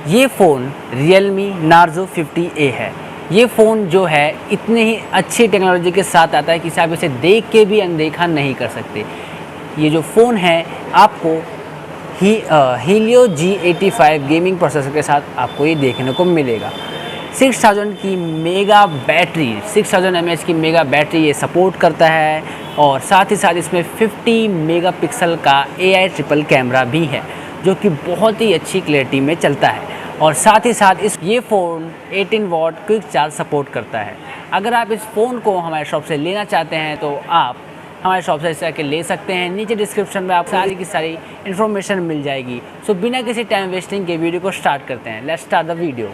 ये phone Realme Narzo 50A है। ये फ़ोन जो है इतने ही अच्छी टेक्नोलॉजी के साथ आता है कि आप इसे देख के भी अनदेखा नहीं कर सकते। ये जो फ़ोन है आपको Helio G85 गेमिंग प्रोसेसर के साथ आपको ये देखने को मिलेगा। 6000 की मेगा बैटरी, 6000 mAh की मेगा बैटरी ये सपोर्ट करता है और साथ ही साथ इसमें 50 मेगापिक्सल का AI ट्रिपल कैमरा भी है जो कि बहुत ही अच्छी क्लैरिटी में चलता है। और साथ ही साथ ये phone 18 what quick charge support करता है। अगर आप इस फ़ोन को हमारे शॉप से लेना चाहते हैं तो आप हमारे शॉप से जाके ले सकते हैं। नीचे डिस्क्रिप्शन में आप सारी की सारी इन्फॉर्मेशन मिल जाएगी। सो बिना किसी टाइम वेस्टिंग के वीडियो को स्टार्ट करते हैं। Let's start the video.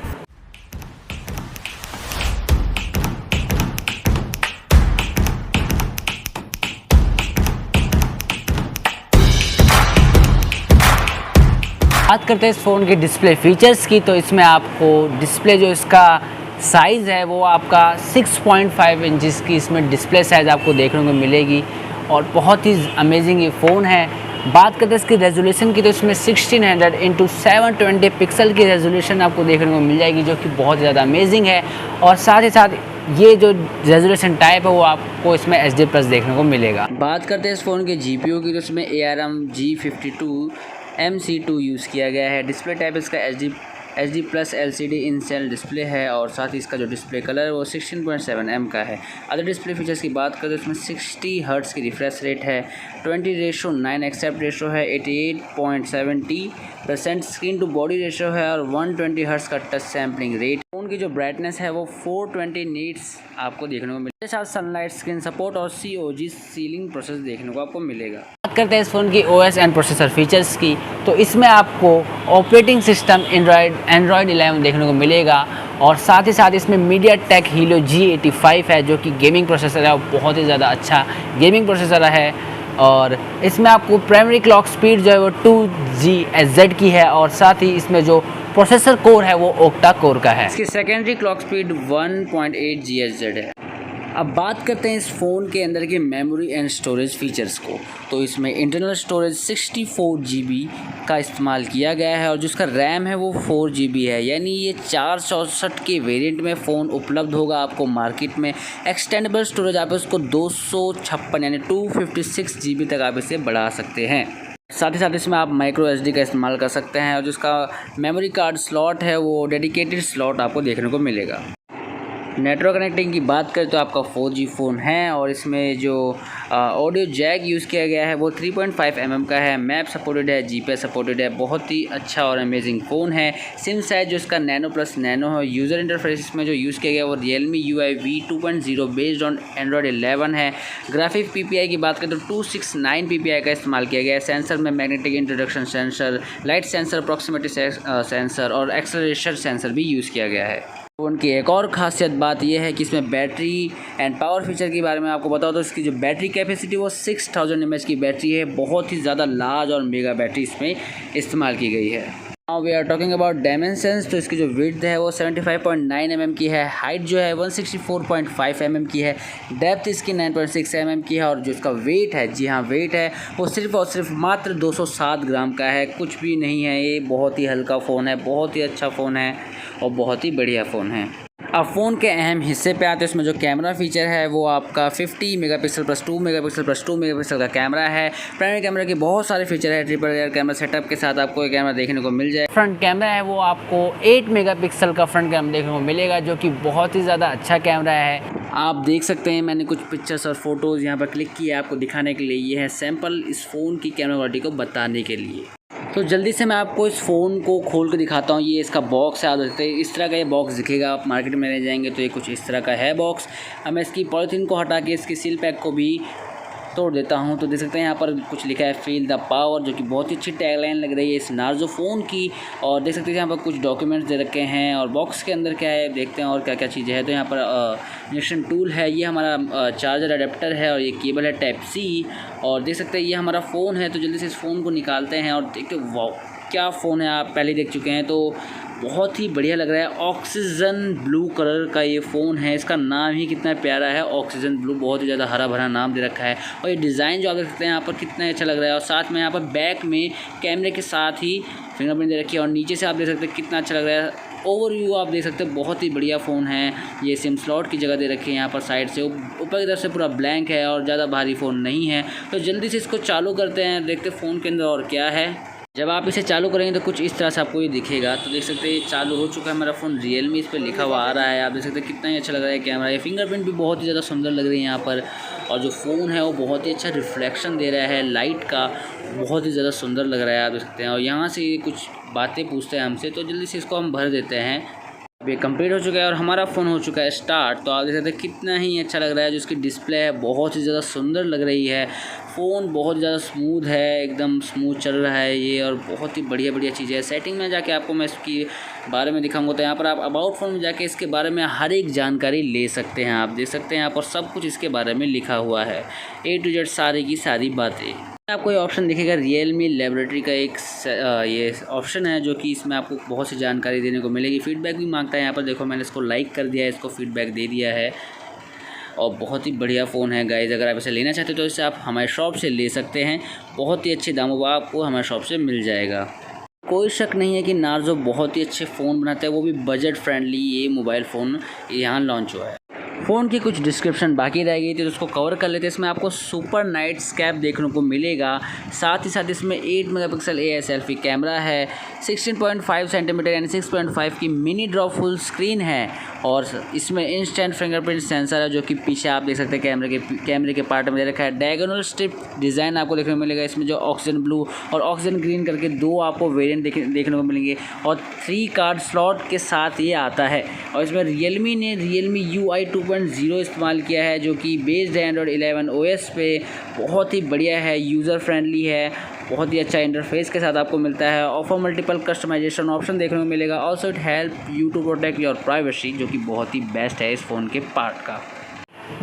बात करते हैं इस फ़ोन के डिस्प्ले फीचर्स की, तो इसमें आपको डिस्प्ले जो इसका साइज़ है वो आपका 6.5 इंचज़ की इसमें डिस्प्ले साइज़ आपको देखने को मिलेगी और बहुत ही अमेजिंग ये फ़ोन है। बात करते हैं इसकी रेजोल्यूशन की, तो इसमें 1600 इंटू 720 पिक्सल की रेजोल्यूशन आपको देखने को मिल जाएगी जो कि बहुत ज़्यादा अमेजिंग है। और साथ ही साथ ये जो रेजोल्यूशन टाइप है वो आपको इसमें HD+ देखने को मिलेगा। बात करते हैं इस फ़ोन के GPU की, तो इसमें ARM G52 MC2 यूज़ किया गया है। डिस्प्ले टाइप इसका HD+ LCD इन सेल डिस्प्ले है और साथ ही इसका जो डिस्प्ले कलर है वो 16.7 का है। अदर डिस्प्ले फीचर्स की बात करें तो इसमें 60 हर्ट्ज़ की रिफ्रेश रेट है, 20:9 एक्सेप्ट रेशो है, 88.70% स्क्रीन टू बॉडी रेशो है और 120 हर्ट्ज़ का टच सैम्पलिंग रेट। फ़ोन की जो ब्राइटनेस है वो 420 नीट्स आपको देखने को मिलेगा। साथ सनलाइट स्क्रीन सपोर्ट और COG सीलिंग प्रोसेस देखने को आपको मिलेगा। बात करते हैं इस फ़ोन की OS एंड प्रोसेसर फीचर्स की, तो इसमें आपको ऑपरेटिंग सिस्टम एंड्रॉयड 11 देखने को मिलेगा और साथ ही साथ इसमें MediaTek Helio G85 है जो कि गेमिंग प्रोसेसर है और बहुत ही ज़्यादा अच्छा गेमिंग प्रोसेसर है। और इसमें आपको प्राइमरी क्लॉक स्पीड जो है वो 2GHz की है और साथ ही इसमें जो प्रोसेसर कोर है वो ओक्टा कोर का है। इसकी सेकेंडरी क्लॉक स्पीड 1.8 GHz है। अब बात करते हैं इस फ़ोन के अंदर के मेमोरी एंड स्टोरेज फीचर्स को, तो इसमें इंटरनल स्टोरेज 64 GB का इस्तेमाल किया गया है और जिसका रैम है वो 4 GB है, यानी ये 464 के वेरिएंट में फ़ोन उपलब्ध होगा आपको मार्केट में। एक्सटेंडेबल स्टोरेज आप इसको 256 यानी 256 GB तक आप इसे बढ़ा सकते हैं। साथ ही साथ इसमें आप माइक्रो SD का इस्तेमाल कर सकते हैं और जिसका मेमोरी कार्ड स्लॉट है वो डेडिकेटेड स्लॉट आपको देखने को मिलेगा। नेटवर्क कनेक्टिंग की बात करें तो आपका 4G फ़ोन है और इसमें जो ऑडियो जैक यूज़ किया गया है वो 3.5 mm का है। मैप सपोर्टेड है, GPS सपोर्टेड है। बहुत ही अच्छा और अमेजिंग फ़ोन है। सिम साइज जो इसका नैनो प्लस नैनो है। यूज़र इंटरफेस इसमें जो यूज़ किया गया है वो Realme UI V2.0 based on Android 11 है। ग्राफिक PPI की बात करें तो 269 PPI का इस्तेमाल किया गया है। सेंसर में magnetic introduction sensor, light sensor, proximity sensor और एक्सेलरेशन सेंसर भी यूज़ किया गया है। फ़ोन की एक और ख़ासियत बात यह है कि इसमें बैटरी एंड पावर फीचर के बारे में आपको बताओ तो इसकी जो बैटरी कैपेसिटी वो 6000 mAh की बैटरी है। बहुत ही ज़्यादा लार्ज और मेगा बैटरी इसमें इस्तेमाल की गई है। Now we are talking about dimensions, तो इसकी जो विड्थ है वो 75.9 mm की है। हाइट जो है 164.5 mm की है। डेप्थ इसकी 9.6 mm की है और जो इसका वेट है, जी हाँ वेट है, वो सिर्फ और सिर्फ मात्र 207 ग्राम का है। कुछ भी नहीं है, ये बहुत ही हल्का फ़ोन है, बहुत ही अच्छा फ़ोन है और बहुत ही बढ़िया फ़ोन है। अब फ़ोन के अहम हिस्से पे आते हैं। इसमें जो कैमरा फीचर है वो आपका 50 megapixel plus 2 megapixel plus 2 megapixel का कैमरा है। प्राइमरी कैमरा के बहुत सारे फीचर है। ट्रिपल लेयर कैमरा सेटअप के साथ आपको ये कैमरा देखने को मिल जाए। फ्रंट कैमरा है वो आपको 8 मेगापिक्सल का फ्रंट कैमरा देखने को मिलेगा जो कि बहुत ही ज़्यादा अच्छा कैमरा है। आप देख सकते हैं मैंने कुछ पिक्चर्स और फोटोज़ यहाँ पर क्लिक किए आपको दिखाने के लिए। ये है सैम्पल इस फ़ोन की कैमरा क्वालिटी को बताने के लिए। तो जल्दी से मैं आपको इस फ़ोन को खोल कर दिखाता हूँ। ये इसका बॉक्स है। आप देखते हैं इस तरह का ये बॉक्स दिखेगा। आप मार्केट में ले जाएंगे तो ये कुछ इस तरह का है बॉक्स। अब मैं इसकी पॉलीथीन को हटा के इसकी सील पैक को भी तोड़ देता हूँ। तो देख सकते हैं यहाँ पर कुछ लिखा है फील द पावर, जो कि बहुत ही अच्छी टैगलाइन लग रही है इस नार्जो फ़ोन की। और देख सकते हैं यहाँ पर कुछ डॉक्यूमेंट्स दे रखे हैं और बॉक्स के अंदर क्या है देखते हैं और क्या क्या चीज़ें हैं। तो यहाँ पर इंजेक्शन टूल है, ये हमारा चार्जर अडेप्टर है और ये केबल है टाइप C। और देख सकते हैं ये हमारा फ़ोन है। तो जल्दी से इस फ़ोन को निकालते हैं और देखते हैं वाह क्या फ़ोन है। आप पहले देख चुके हैं तो बहुत ही बढ़िया लग रहा है। ऑक्सीजन ब्लू कलर का ये फ़ोन है। इसका नाम ही कितना प्यारा है, ऑक्सीजन ब्लू। बहुत ही ज़्यादा हरा भरा नाम दे रखा है और ये डिज़ाइन जो आप देख सकते हैं यहाँ पर कितना अच्छा लग रहा है। और साथ में यहाँ पर बैक में कैमरे के साथ ही फिंगरप्रिंट दे रखी है और नीचे से आप देख सकते हैं कितना अच्छा लग रहा है। ओवरव्यू आप देख सकते हैं, बहुत ही बढ़िया फ़ोन है। ये सिम स्लॉट की जगह दे रखी है यहाँ पर साइड से, ऊपर की तरफ से पूरा ब्लैंक है और ज़्यादा भारी फ़ोन नहीं है। तो जल्दी से इसको चालू करते हैं, देखते फ़ोन के अंदर और क्या है। जब आप इसे चालू करेंगे तो कुछ इस तरह से आपको ये दिखेगा। तो देख सकते हैं ये चालू हो चुका है मेरा फ़ोन। Realme इस पर लिखा हुआ आ रहा है। आप देख सकते हैं कितना ही अच्छा लग रहा है कैमरा। ये फिंगरप्रिंट भी बहुत ही ज़्यादा सुंदर लग रही है यहाँ पर, और जो फ़ोन है वो बहुत ही अच्छा रिफ्लेक्शन दे रहा है लाइट का, बहुत ही ज़्यादा सुंदर लग रहा है। आप देख सकते हैं, और यहाँ से ये कुछ बातें पूछते हैं हमसे, तो जल्दी से इसको हम भर देते हैं। ये कंप्लीट हो चुका है और हमारा फ़ोन हो चुका है स्टार्ट। तो आप देख सकते हैं कितना ही अच्छा लग रहा है। जो इसकी डिस्प्ले है बहुत ही ज़्यादा सुंदर लग रही है। फ़ोन बहुत ज़्यादा स्मूथ है, एकदम स्मूथ चल रहा है ये, और बहुत ही बढ़िया बढ़िया चीज़ें है। सेटिंग में जाके आपको मैं इसके बारे में दिखाऊंगा। तो यहाँ पर आप अबाउट फ़ोन में जाके इसके बारे में हर एक जानकारी ले सकते हैं। आप देख सकते हैं यहाँ पर सब कुछ इसके बारे में लिखा हुआ है, A to Z सारी की सारी बातें। आपको ये ऑप्शन दिखेगा Realme लेबोरेटरी का एक ये ऑप्शन है, जो कि इसमें आपको बहुत सी जानकारी देने को मिलेगी। फीडबैक भी मांगता है यहाँ पर, देखो मैंने इसको लाइक कर दिया है, इसको फीडबैक दे दिया है। और बहुत ही बढ़िया फ़ोन है गाइज़। अगर आप इसे लेना चाहते हो तो इसे आप हमारे शॉप से ले सकते हैं। बहुत ही अच्छे दामों पर आपको हमारे शॉप से मिल जाएगा। कोई शक नहीं है कि नार्जो बहुत ही अच्छे फ़ोन बनाता है, वो भी बजट फ्रेंडली। ये मोबाइल फ़ोन यहाँ लॉन्च हुआ है। फ़ोन की कुछ डिस्क्रिप्शन बाकी रह गई थी, तो उसको कवर कर लेते हैं। इसमें आपको सुपर नाइटस्केप देखने को मिलेगा। साथ ही साथ इसमें 8 मेगापिक्सल AS सेल्फी कैमरा है, 16.5 सेंटीमीटर यानी 6.5 की मिनी ड्रॉप फुल स्क्रीन है, और इसमें इंस्टेंट फिंगरप्रिंट सेंसर है, जो कि पीछे आप देख सकते हैं कैमरे के पार्ट में दे रखा है। डायगोनल स्ट्रिप डिज़ाइन आपको देखने को मिलेगा। इसमें जो ऑक्सीजन ब्लू और ऑक्सीजन ग्रीन करके दो आपको वेरिएंट देखने को मिलेंगे, और 3 कार्ड स्लॉट के साथ ये आता है। और इसमें Realme ने Realme UI 2.0 इस्तेमाल किया है, जो कि बेस्ड है Android 11 OS पे। बहुत ही बढ़िया है, यूज़र फ्रेंडली है, बहुत ही अच्छा इंटरफेस के साथ आपको मिलता है। ऑफर मल्टीपल कस्टमाइजेशन ऑप्शन देखने को मिलेगा। Also it help you to protect your privacy, जो कि बहुत ही बेस्ट है इस फ़ोन के पार्ट का।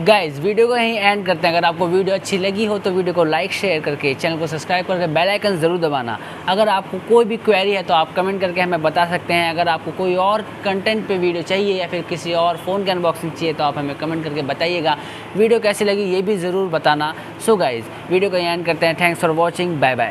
गाइज़ वीडियो को यहीं एंड करते हैं। अगर आपको वीडियो अच्छी लगी हो तो वीडियो को लाइक शेयर करके, चैनल को सब्सक्राइब करके बेल आइकन ज़रूर दबाना। अगर आपको कोई भी क्वेरी है तो आप कमेंट करके हमें बता सकते हैं। अगर आपको कोई और कंटेंट पे वीडियो चाहिए या फिर किसी और फ़ोन की अनबॉक्सिंग चाहिए तो आप हमें कमेंट करके बताइएगा। वीडियो कैसी लगी ये भी ज़रूर बताना। सो गाइज़ वीडियो को यहीं एंड करते हैं। Thanks for watching, bye bye.